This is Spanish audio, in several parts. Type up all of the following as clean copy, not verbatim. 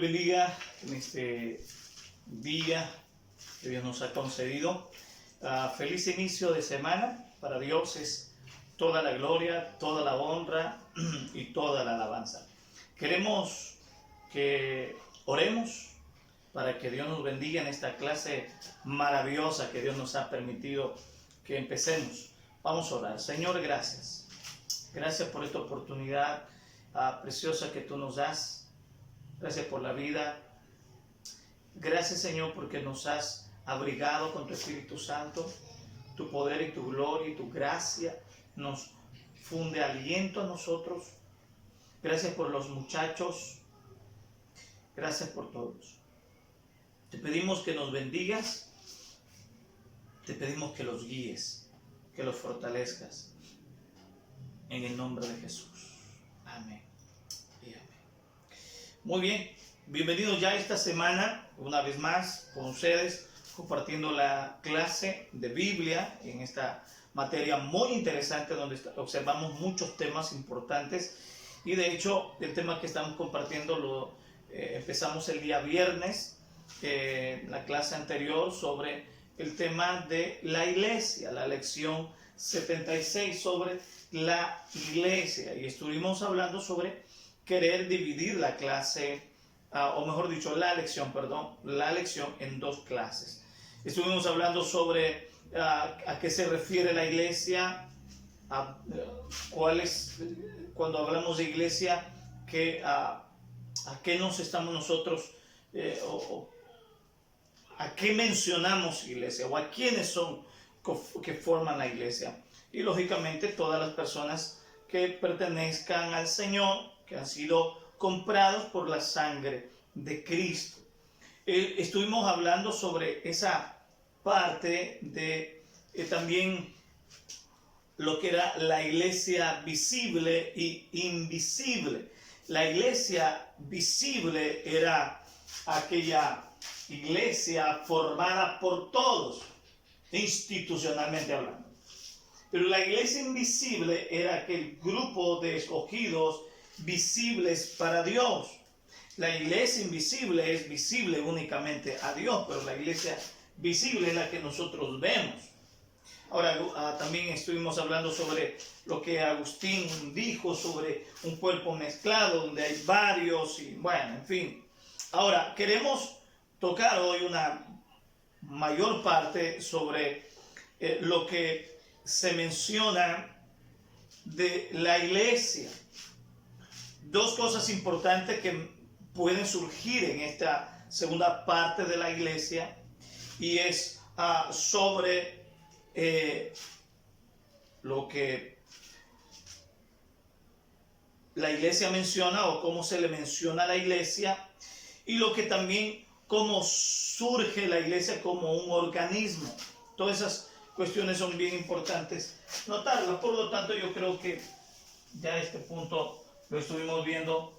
bendiga en este día que Dios nos ha concedido. Feliz inicio de semana. Para Dios es toda la gloria, toda la honra y toda la alabanza. Queremos que oremos para que Dios nos bendiga en esta clase maravillosa que Dios nos ha permitido que empecemos. Vamos a orar. Señor, gracias. Gracias por esta oportunidad preciosa que tú nos das. Gracias por la vida. Gracias, Señor, porque nos has abrigado con tu Espíritu Santo. Tu poder y tu gloria y tu gracia nos funde aliento a nosotros. Gracias por los muchachos. Gracias por todos. Te pedimos que nos bendigas. Te pedimos que los guíes, que los fortalezcas. En el nombre de Jesús. Amén. Y amén. Muy bien. Bienvenidos ya esta semana, una vez más, con ustedes, compartiendo la clase de Biblia en esta materia muy interesante donde observamos muchos temas importantes. Y de hecho, el tema que estamos compartiendo lo empezamos el día viernes, la clase anterior, sobre el tema de la iglesia, la lección 76 sobre la iglesia. Y estuvimos hablando sobre querer dividir la clase, o mejor dicho, la lección en dos clases. Estuvimos hablando sobre a qué se refiere la iglesia, cuando hablamos de iglesia, a qué nos estamos nosotros, a qué mencionamos iglesia, o a quiénes son que forman la iglesia. Y lógicamente todas las personas que pertenezcan al Señor, que han sido comprados por la sangre de Cristo. Estuvimos hablando sobre esa parte de también lo que era la iglesia visible y invisible. La iglesia visible era aquella iglesia formada por todos, institucionalmente hablando. Pero la iglesia invisible era aquel grupo de escogidos visibles para Dios. La iglesia invisible es visible únicamente a Dios, pero la iglesia visible es la que nosotros vemos. Ahora, también estuvimos hablando sobre lo que Agustín dijo sobre un cuerpo mezclado, donde hay varios, y bueno, en fin. Ahora, queremos tocar hoy una mayor parte sobre lo que se menciona de la iglesia. Dos cosas importantes que pueden surgir en esta segunda parte de la iglesia, y es sobre lo que la iglesia menciona, o cómo se le menciona a la iglesia, y lo que también cómo surge la iglesia como un organismo. Todas esas cuestiones son bien importantes notarlas. Por lo tanto, yo creo que ya este punto lo estuvimos viendo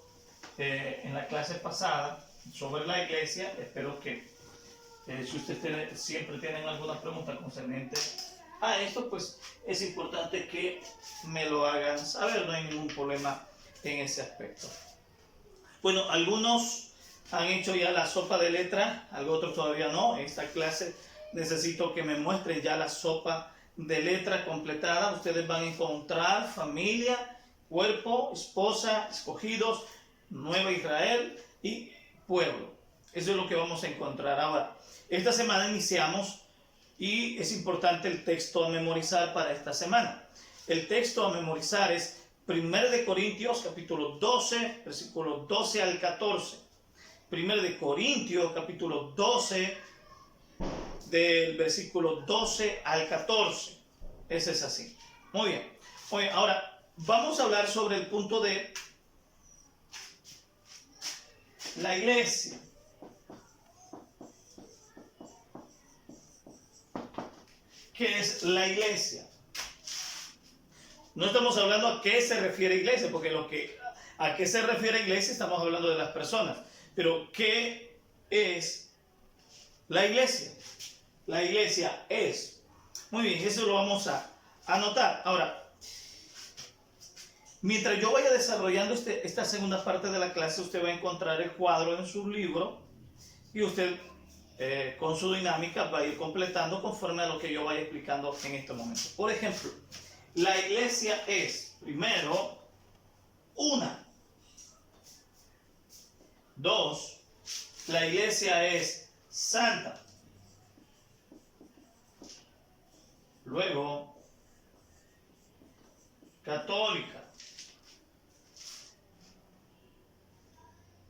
en la clase pasada sobre la iglesia. Espero que si ustedes siempre tienen alguna pregunta concerniente a esto, pues es importante que me lo hagan saber. No hay ningún problema en ese aspecto. Bueno, algunos han hecho ya la sopa de letra, otros todavía no. En esta clase necesito que me muestren ya la sopa de letra completada. Ustedes van a encontrar familia, cuerpo, esposa, escogidos, Nueva Israel y pueblo. Eso es lo que vamos a encontrar ahora. Esta semana iniciamos y es importante el texto a memorizar para esta semana. El texto a memorizar es 1 Corintios capítulo 12, versículo 12 al 14. 1 Corintios capítulo 12, del versículo 12 al 14. Ese es así. Muy bien. Muy bien. Ahora vamos a hablar sobre el punto de la iglesia. ¿Qué es la iglesia? No estamos hablando a qué se refiere iglesia, porque a qué se refiere iglesia estamos hablando de las personas. Pero ¿qué es la iglesia? La iglesia es. Muy bien, eso lo vamos a anotar. Ahora, Mientras yo vaya desarrollando esta segunda parte de la clase, usted va a encontrar el cuadro en su libro y usted con su dinámica va a ir completando conforme a lo que yo vaya explicando en este momento. Por ejemplo, la iglesia es, primero, una. 2. La iglesia es santa. Luego, católica.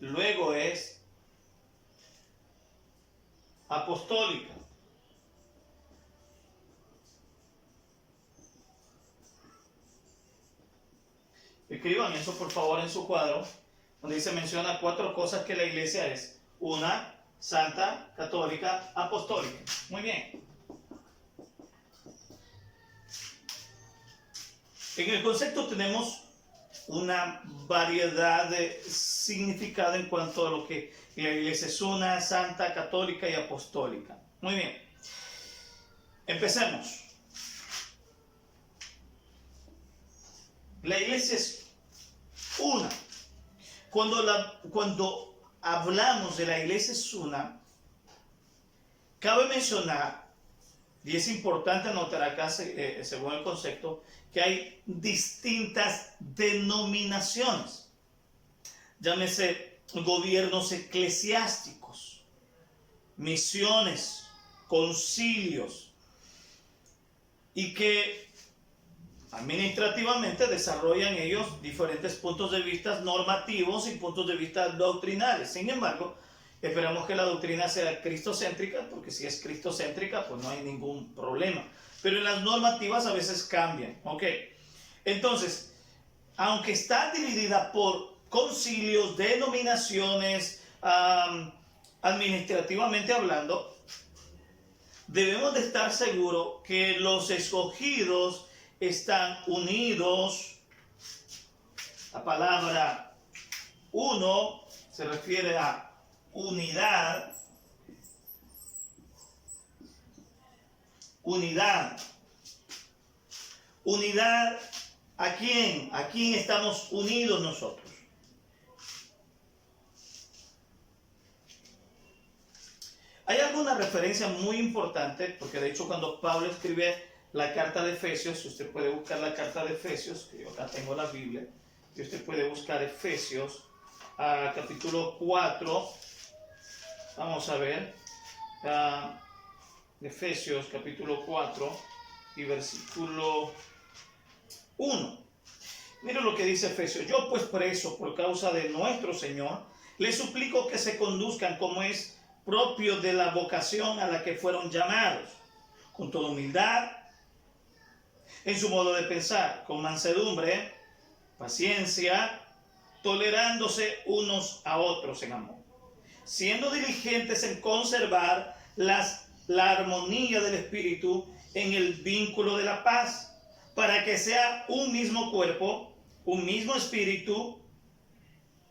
Luego es apostólica. Escriban eso por favor en su cuadro, donde se menciona 4 cosas que la iglesia es. Una, santa, católica, apostólica. Muy bien. En el concepto tenemos una variedad de significado en cuanto a lo que la iglesia es una, santa, católica y apostólica. Muy bien. Empecemos. La iglesia es una. Cuando hablamos de la iglesia es una, cabe mencionar, y es importante anotar acá, según el concepto, que hay distintas denominaciones. Llámese gobiernos eclesiásticos, misiones, concilios, y que administrativamente desarrollan ellos diferentes puntos de vista normativos y puntos de vista doctrinales. Sin embargo, esperamos que la doctrina sea cristocéntrica, porque si es cristocéntrica, pues no hay ningún problema. Pero en las normativas a veces cambian. ¿Ok? Entonces, aunque está dividida por concilios, denominaciones, administrativamente hablando, debemos de estar seguros que los escogidos están unidos. La palabra uno se refiere a unidad. Unidad. Unidad, ¿a quién? ¿A quién estamos unidos nosotros? Hay alguna referencia muy importante, porque de hecho cuando Pablo escribe la carta de Efesios, si usted puede buscar la carta de Efesios, que yo acá tengo la Biblia, y usted puede buscar Efesios, capítulo 4, vamos a ver, Efesios capítulo 4 y versículo 1. Mira lo que dice Efesios. Yo pues preso por causa de nuestro Señor, les suplico que se conduzcan como es propio de la vocación a la que fueron llamados, con toda humildad, en su modo de pensar, con mansedumbre, paciencia, tolerándose unos a otros en amor, siendo diligentes en conservar la armonía del Espíritu en el vínculo de la paz, para que sea un mismo cuerpo, un mismo espíritu,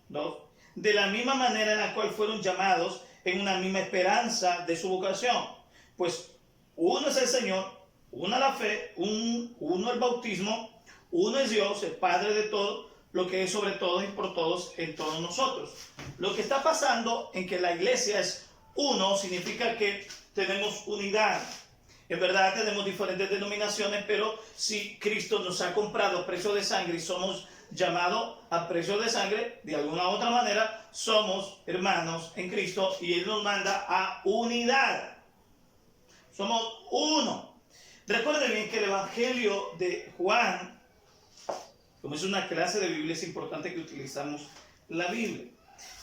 ¿no?, de la misma manera en la cual fueron llamados en una misma esperanza de su vocación. Pues uno es el Señor, una la fe, uno el bautismo, uno es Dios, el Padre de todo, lo que es sobre todos y por todos en todos nosotros. Lo que está pasando en que la iglesia es uno significa que tenemos unidad. En verdad tenemos diferentes denominaciones, pero si Cristo nos ha comprado a precio de sangre y somos llamados a precio de sangre, de alguna u otra manera, somos hermanos en Cristo y Él nos manda a unidad. Somos uno. Recuerden bien que el Evangelio de Juan, como es una clase de Biblia, es importante que utilizamos la Biblia.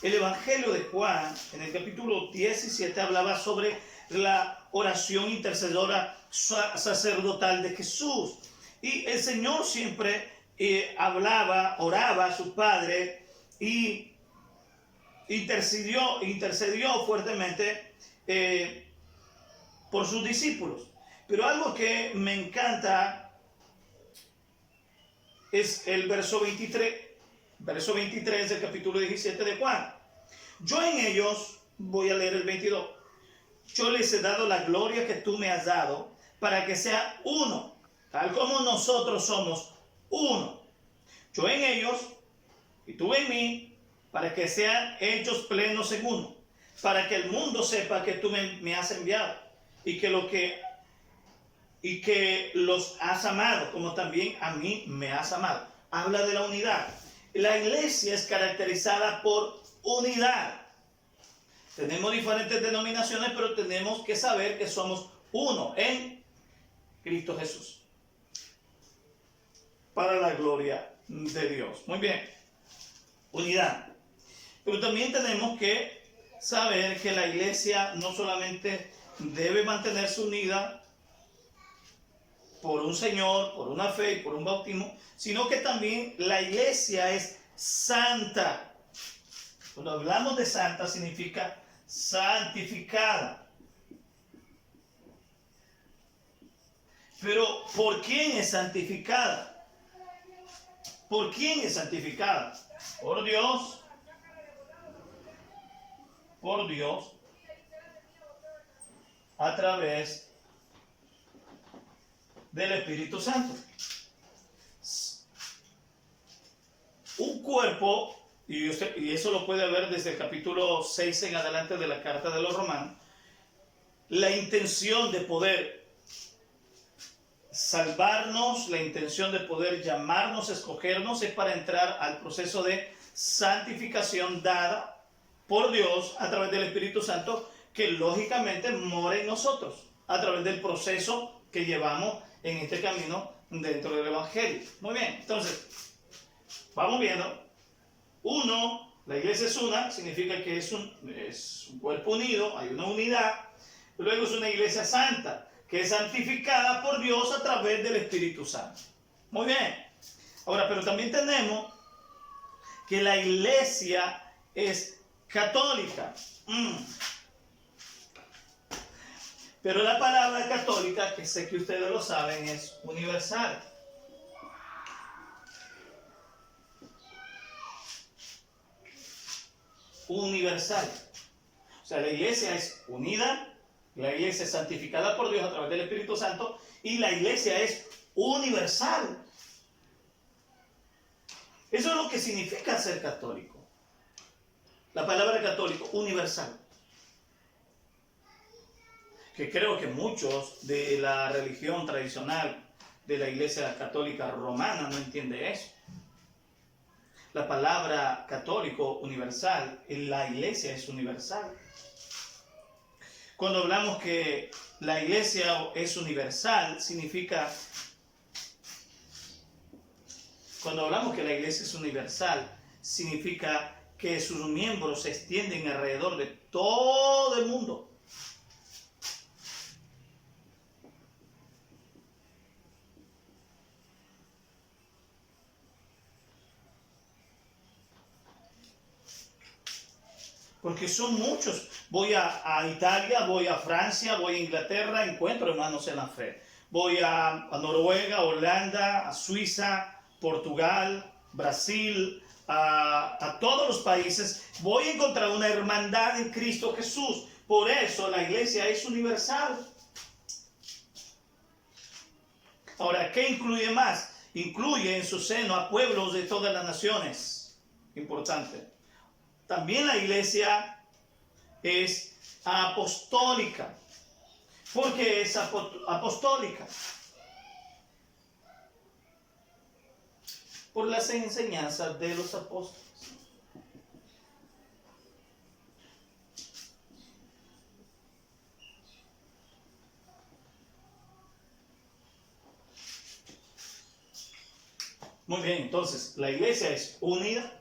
El Evangelio de Juan, en el capítulo 17, hablaba sobre la oración intercedora sacerdotal de Jesús. Y el Señor siempre oraba a su Padre y intercedió fuertemente por sus discípulos. Pero algo que me encanta es el verso 23 del capítulo 17 de Juan. Yo en ellos, voy a leer el 22, yo les he dado la gloria que tú me has dado, para que sea uno, tal como nosotros somos uno, Yo en ellos y tú en mí, para que sean hechos plenos en uno, para que el mundo sepa que tú me has enviado y que los has amado, como también a mí me has amado. Habla de la unidad. La iglesia es caracterizada por unidad. Tenemos diferentes denominaciones, pero tenemos que saber que somos uno en Cristo Jesús, para la gloria de Dios. Muy bien, unidad. Pero también tenemos que saber que la iglesia no solamente debe mantenerse unida por un Señor, por una fe y por un bautismo, sino que también la iglesia es santa. Cuando hablamos de santa significa santificada. Pero ¿por quién es santificada? ¿Por quién es santificada? Por Dios. Por Dios. A través del Espíritu Santo. Un cuerpo, y eso lo puede ver desde el capítulo 6 en adelante de la carta de los Romanos, la intención de poder salvarnos, la intención de poder llamarnos, escogernos, es para entrar al proceso de santificación dada por Dios a través del Espíritu Santo, que lógicamente mora en nosotros, a través del proceso que llevamos en este camino dentro del Evangelio. Muy bien, entonces, vamos viendo. Uno, la iglesia es una, significa que es un cuerpo unido, hay una unidad. Luego es una iglesia santa, que es santificada por Dios a través del Espíritu Santo. Muy bien. Ahora, pero también tenemos que la iglesia es católica. Pero la palabra católica, que sé que ustedes lo saben, es universal. Universal. O sea, la iglesia es unida, la iglesia es santificada por Dios a través del Espíritu Santo y la iglesia es universal. Eso es lo que significa ser católico. La palabra católico, universal. Que creo que muchos de la religión tradicional de la iglesia católica romana no entienden eso. La palabra católico universal, en la iglesia es universal. Cuando hablamos que la iglesia es universal, significa, cuando hablamos que la iglesia es universal, significa que sus miembros se extienden alrededor de todo el mundo. Porque son muchos. Voy a Italia, voy a Francia, voy a Inglaterra, encuentro hermanos en la fe. Voy a Noruega, Holanda, a Suiza, Portugal, Brasil, a todos los países. Voy a encontrar una hermandad en Cristo Jesús. Por eso la iglesia es universal. Ahora, ¿qué incluye más? Incluye en su seno a pueblos de todas las naciones. Importante. También la iglesia es apostólica. ¿Por qué es apostólica? Por las enseñanzas de los apóstoles. Muy bien, entonces la iglesia es unida.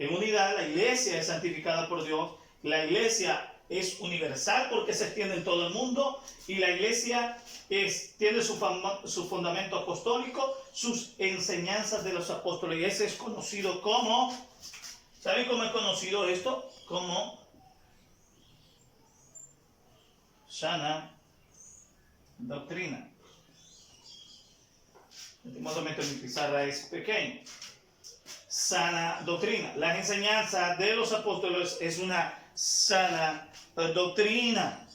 En unidad, la iglesia es santificada por Dios, la iglesia es universal porque se extiende en todo el mundo y la iglesia tiene su fundamento apostólico, sus enseñanzas de los apóstoles. Y ese es conocido como, ¿saben cómo es conocido esto? Como sana doctrina. Últimamente mi pizarra es pequeña. Sana doctrina. Las enseñanzas de los apóstoles es una sana doctrina.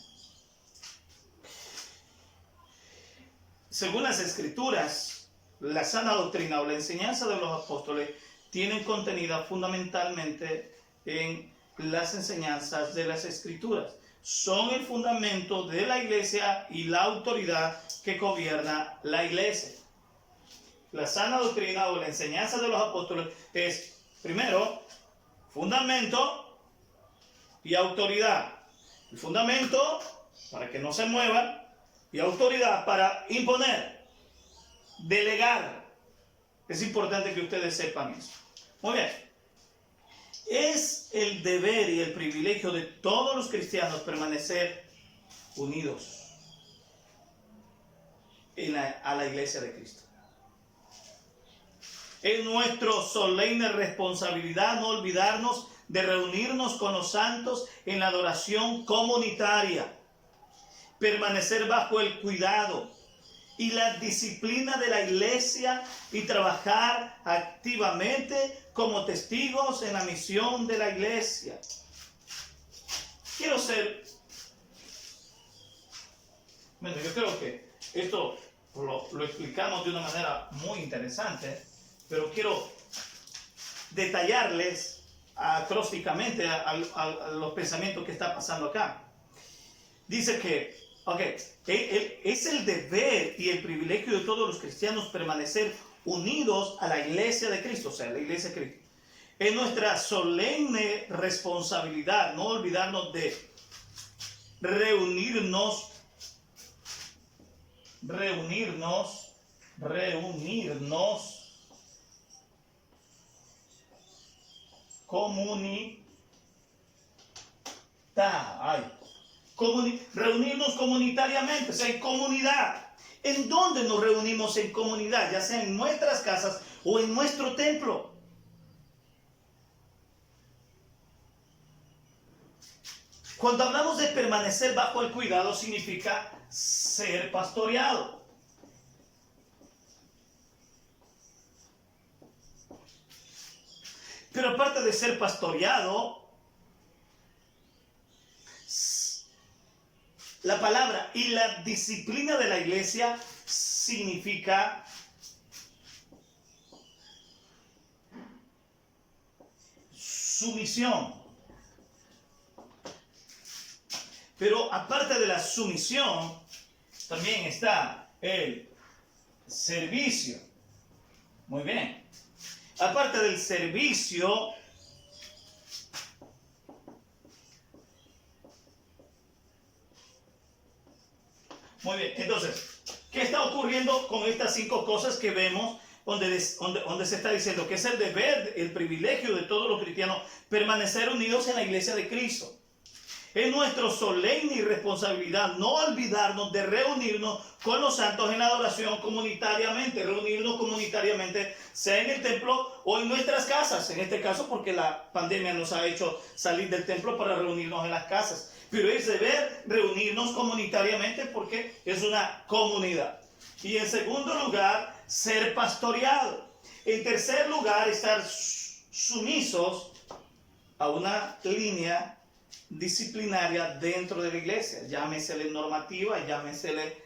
Según las escrituras, la sana doctrina o la enseñanza de los apóstoles tienen contenida fundamentalmente en las enseñanzas de las Escrituras. Son el fundamento de la iglesia y la autoridad que gobierna la iglesia. La sana doctrina o la enseñanza de los apóstoles es, primero, fundamento y autoridad. El fundamento para que no se muevan y autoridad para imponer, delegar. Es importante que ustedes sepan eso. Muy bien. Es el deber y el privilegio de todos los permanecer unidos a la iglesia de Cristo. Es nuestra solemne responsabilidad no olvidarnos de reunirnos con los santos en la adoración comunitaria, permanecer bajo el cuidado y la disciplina de la iglesia y trabajar activamente como testigos en la misión de la iglesia. Bueno, yo creo que esto lo explicamos de una manera muy interesante, pero quiero detallarles acrósticamente a los pensamientos que está pasando acá. Dice que es el deber y el privilegio de todos los cristianos permanecer unidos a la iglesia de Cristo, o sea, la iglesia de Cristo. Es nuestra solemne responsabilidad no olvidarnos de reunirnos reunirnos comunitariamente, o sea, en comunidad. ¿En dónde nos reunimos en comunidad? Ya sea en nuestras casas o en nuestro templo. Cuando hablamos de permanecer bajo el cuidado, significa ser pastoreado. Pero aparte de ser pastoreado, la palabra y la disciplina de la iglesia significa sumisión. Pero aparte de la sumisión, también está el servicio. Muy bien. Aparte del servicio, muy bien, entonces, ¿qué está ocurriendo con estas 5 cosas que vemos donde se está diciendo que es el deber, el privilegio de todos los cristianos permanecer unidos en la iglesia de Cristo? Es nuestra solemne responsabilidad no olvidarnos de reunirnos con los santos en adoración comunitariamente, sea en el templo o en nuestras casas, en este caso porque la pandemia nos ha hecho salir del templo para reunirnos en las casas. Pero es deber reunirnos comunitariamente porque es una comunidad. Y en segundo lugar, ser pastoreado. En tercer lugar, estar sumisos a una línea disciplinaria dentro de la iglesia. Llámesele normativa, llámesele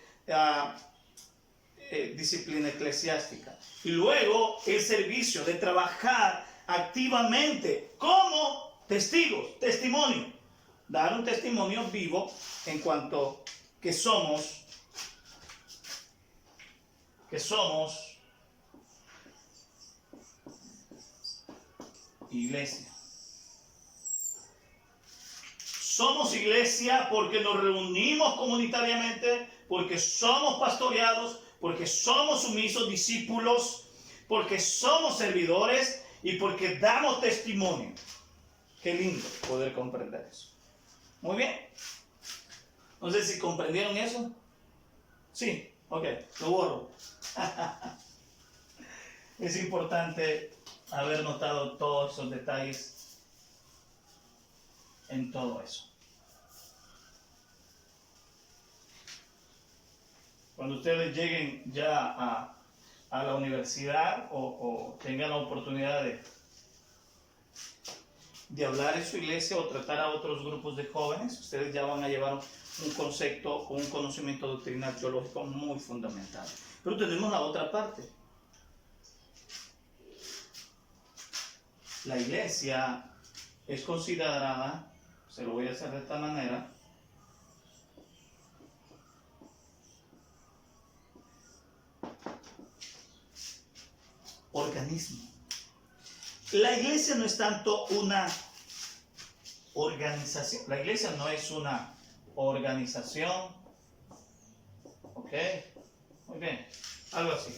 disciplina eclesiástica. Y luego el servicio de trabajar activamente como testigos, testimonio. Dar un testimonio vivo en cuanto que somos iglesia. Somos iglesia porque nos reunimos comunitariamente, porque somos pastoreados, porque somos sumisos discípulos, porque somos servidores y porque damos testimonio. Qué lindo poder comprender eso. Muy bien. No sé si comprendieron eso. Sí, ok, lo borro. Es importante haber notado todos esos detalles en todo eso. Cuando ustedes lleguen ya a la universidad o tengan la oportunidad de hablar en su iglesia o tratar a otros grupos de jóvenes, ustedes ya van a llevar un concepto o un conocimiento doctrinal teológico muy fundamental. Pero tenemos la otra parte. la iglesia es considerada, se lo voy a hacer de esta manera, organismo. La iglesia no es tanto una organización, la iglesia no es una organización, ¿ok? Muy bien, algo así.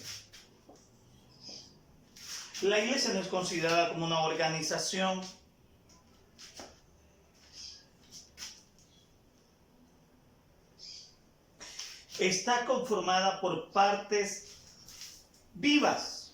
La iglesia no es considerada como una organización. Está conformada por partes vivas.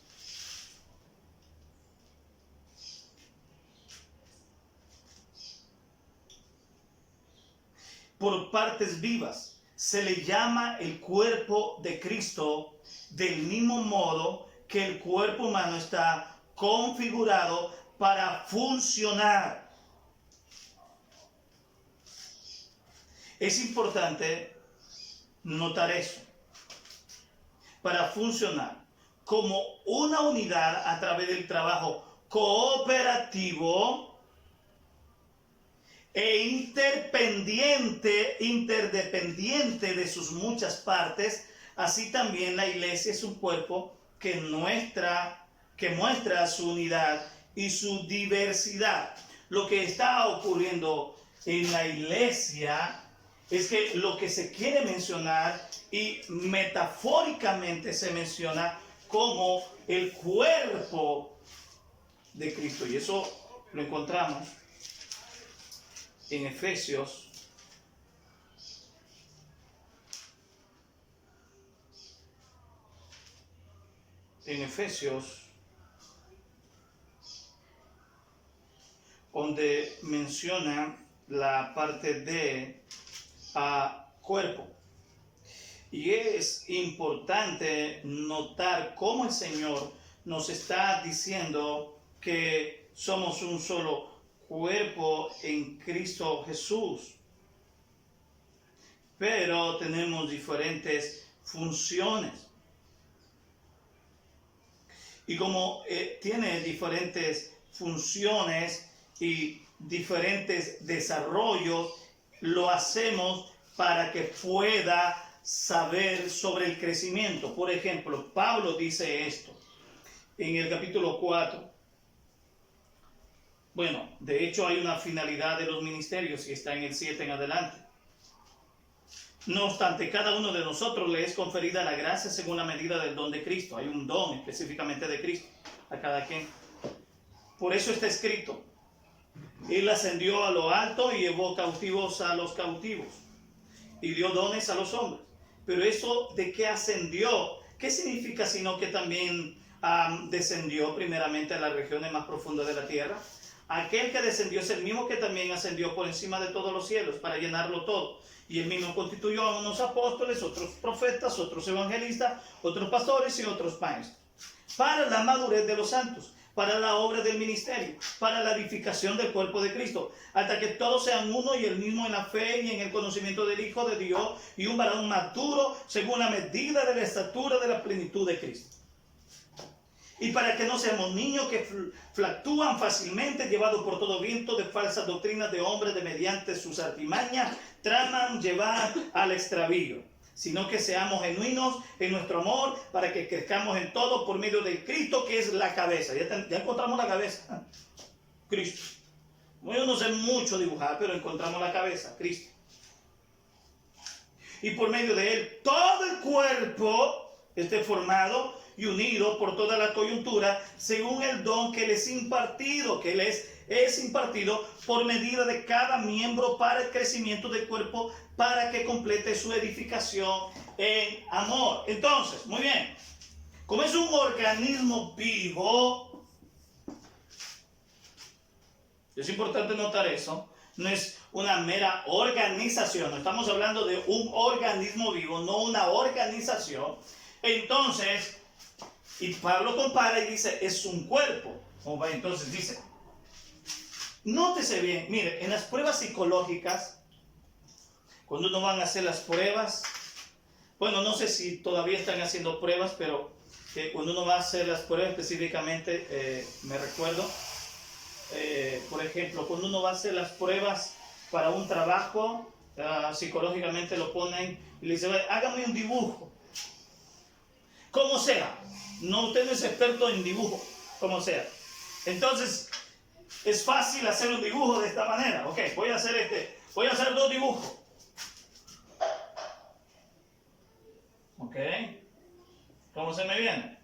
Por partes vivas. Se le llama el cuerpo de Cristo del mismo modo que el cuerpo humano está configurado para funcionar. Es importante notar eso. Para funcionar como una unidad a través del trabajo cooperativo e interdependiente de sus muchas partes, así también la iglesia es un cuerpo que muestra su unidad y su diversidad. Lo que está ocurriendo en la iglesia es que lo que se quiere mencionar y metafóricamente se menciona como el cuerpo de Cristo. Y eso lo encontramos en Efesios donde menciona la parte de cuerpo. Y es importante notar cómo el Señor nos está diciendo que somos un solo cuerpo en Cristo Jesús, pero tenemos diferentes funciones. Y como tiene diferentes funciones y diferentes desarrollos, lo hacemos para que pueda saber sobre el crecimiento. Por ejemplo, Pablo dice esto en el capítulo 4. Bueno, de hecho hay una finalidad de los ministerios y está en el 7 en adelante. No obstante, cada uno de nosotros le es conferida la gracia según la medida del don de Cristo. Hay un don específicamente de Cristo a cada quien. Por eso está escrito: Él ascendió a lo alto y llevó cautivos a los cautivos y dio dones a los hombres. Pero eso de que ascendió, ¿qué significa sino que también descendió primeramente a las regiones más profundas de la tierra? Aquel que descendió es el mismo que también ascendió por encima de todos los cielos para llenarlo todo. Y él mismo constituyó a unos apóstoles, otros profetas, otros evangelistas, otros pastores y otros maestros, para la madurez de los santos, para la obra del ministerio, para la edificación del cuerpo de Cristo, hasta que todos sean uno y el mismo en la fe y en el conocimiento del Hijo de Dios, y un varón maduro según la medida de la estatura de la plenitud de Cristo. Y para que no seamos niños que fluctúan fácilmente, llevados por todo viento de falsas doctrinas de hombres de mediante sus artimañas, traman llevar al extravío, sino que seamos genuinos en nuestro amor, para que crezcamos en todo por medio de Cristo, que es la cabeza. Ya encontramos la cabeza, Cristo. Yo no sé mucho dibujar, pero encontramos la cabeza, Cristo. Y por medio de Él, todo el cuerpo esté formado y unido por toda la coyuntura, según el don que les impartido, que les es impartido por medida de cada miembro para el crecimiento del cuerpo, para que complete su edificación en amor. Entonces, muy bien, como es un organismo vivo, es importante notar eso, no es una mera organización, no estamos hablando de un organismo vivo, no una organización. Entonces, y Pablo compara y dice, es un cuerpo. Entonces dice, nótese bien, mire, en las pruebas psicológicas, cuando uno van a hacer las pruebas, bueno, no sé si todavía están haciendo pruebas, pero cuando uno va a hacer las pruebas específicamente, me recuerdo, por ejemplo, cuando uno va a hacer las pruebas para un trabajo, psicológicamente lo ponen y le dicen, hágame un dibujo, como sea. No, usted no es experto en dibujo, como sea. Entonces, es fácil hacer un dibujo de esta manera. Ok, voy a hacer 2 dibujos. Ok, ¿cómo se me viene?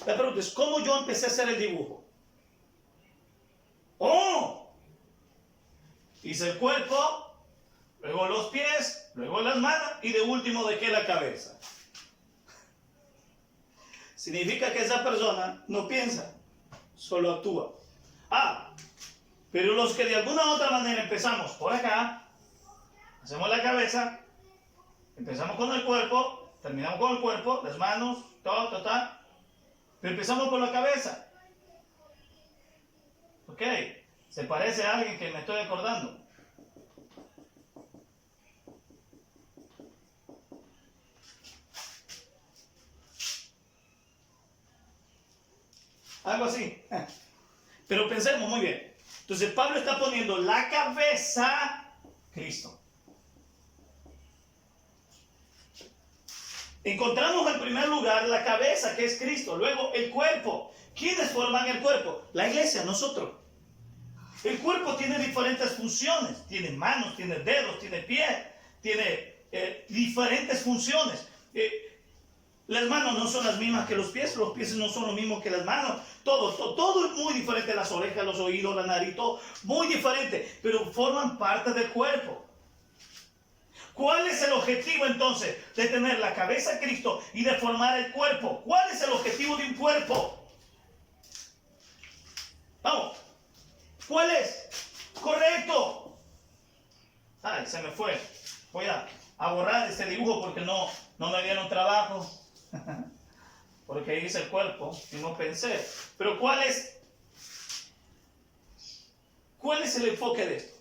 La pregunta es, ¿cómo yo empecé a hacer el dibujo? ¡Oh! Hice el cuerpo, luego los pies, luego las manos y de último dejé la cabeza. Significa que esa persona no piensa, solo actúa. Pero los que de alguna u otra manera empezamos por acá, hacemos la cabeza, empezamos con el cuerpo, terminamos con el cuerpo, las manos, todo, pero empezamos por la cabeza. Ok, se parece a alguien que me estoy acordando. Algo así. Pero pensemos muy bien. Entonces Pablo está poniendo la cabeza, Cristo. Encontramos en primer lugar la cabeza, que es Cristo. Luego el cuerpo. ¿Quiénes forman el cuerpo? La iglesia, nosotros. El cuerpo tiene diferentes funciones. Tiene manos, tiene dedos, tiene pies. Tiene diferentes funciones. Las manos no son las mismas que los pies no son los mismos que las manos. Todo es muy diferente. Las orejas, los oídos, la nariz, todo muy diferente. Pero forman parte del cuerpo. ¿Cuál es el objetivo entonces de tener la cabeza de Cristo y de formar el cuerpo? ¿Cuál es el objetivo de un cuerpo? Vamos. ¿Cuál es? Correcto. Ay, se me fue. Voy a borrar este dibujo porque no me dieron trabajo. Porque hice el cuerpo y no pensé. Pero ¿cuál es el enfoque de esto?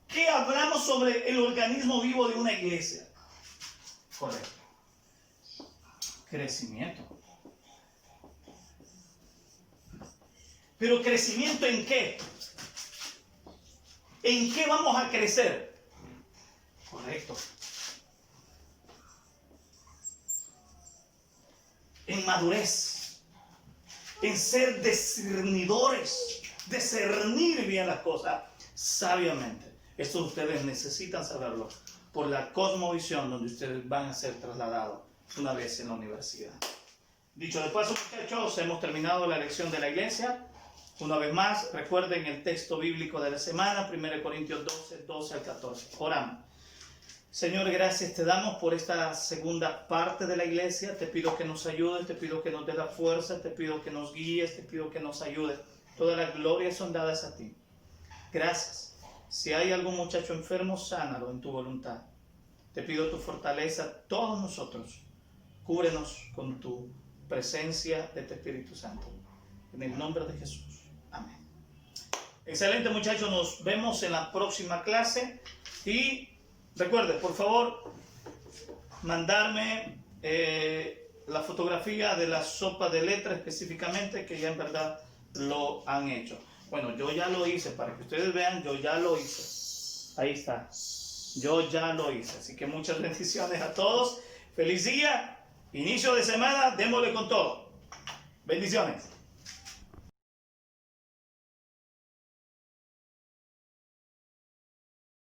¿Qué hablamos sobre el organismo vivo de una iglesia? Correcto. Crecimiento. ¿Pero crecimiento en qué? ¿En qué vamos a crecer? Correcto. En madurez. En ser discernidores. Discernir bien las cosas sabiamente. Esto ustedes necesitan saberlo por la cosmovisión donde ustedes van a ser trasladados una vez en la universidad. Dicho de paso, muchachos, hemos terminado la lección de la iglesia. Una vez más, recuerden el texto bíblico de la semana, 1 Corintios 12 al 14. Oramos. Señor, gracias te damos por esta segunda parte de la iglesia. Te pido que nos ayudes, te pido que nos des la fuerza, te pido que nos guíes, te pido que nos ayudes. Todas las glorias son dadas a ti. Gracias. Si hay algún muchacho enfermo, sánalo en tu voluntad. Te pido tu fortaleza a todos nosotros. Cúbrenos con tu presencia de tu Espíritu Santo. En el nombre de Jesús. Amén. Excelente, muchachos. Nos vemos en la próxima clase. Y recuerde, por favor, mandarme la fotografía de la sopa de letra específicamente, que ya en verdad lo han hecho. Bueno, yo ya lo hice, para que ustedes vean, yo ya lo hice. Ahí está. Yo ya lo hice. Así que muchas bendiciones a todos. Feliz día. Inicio de semana, démosle con todo. Bendiciones.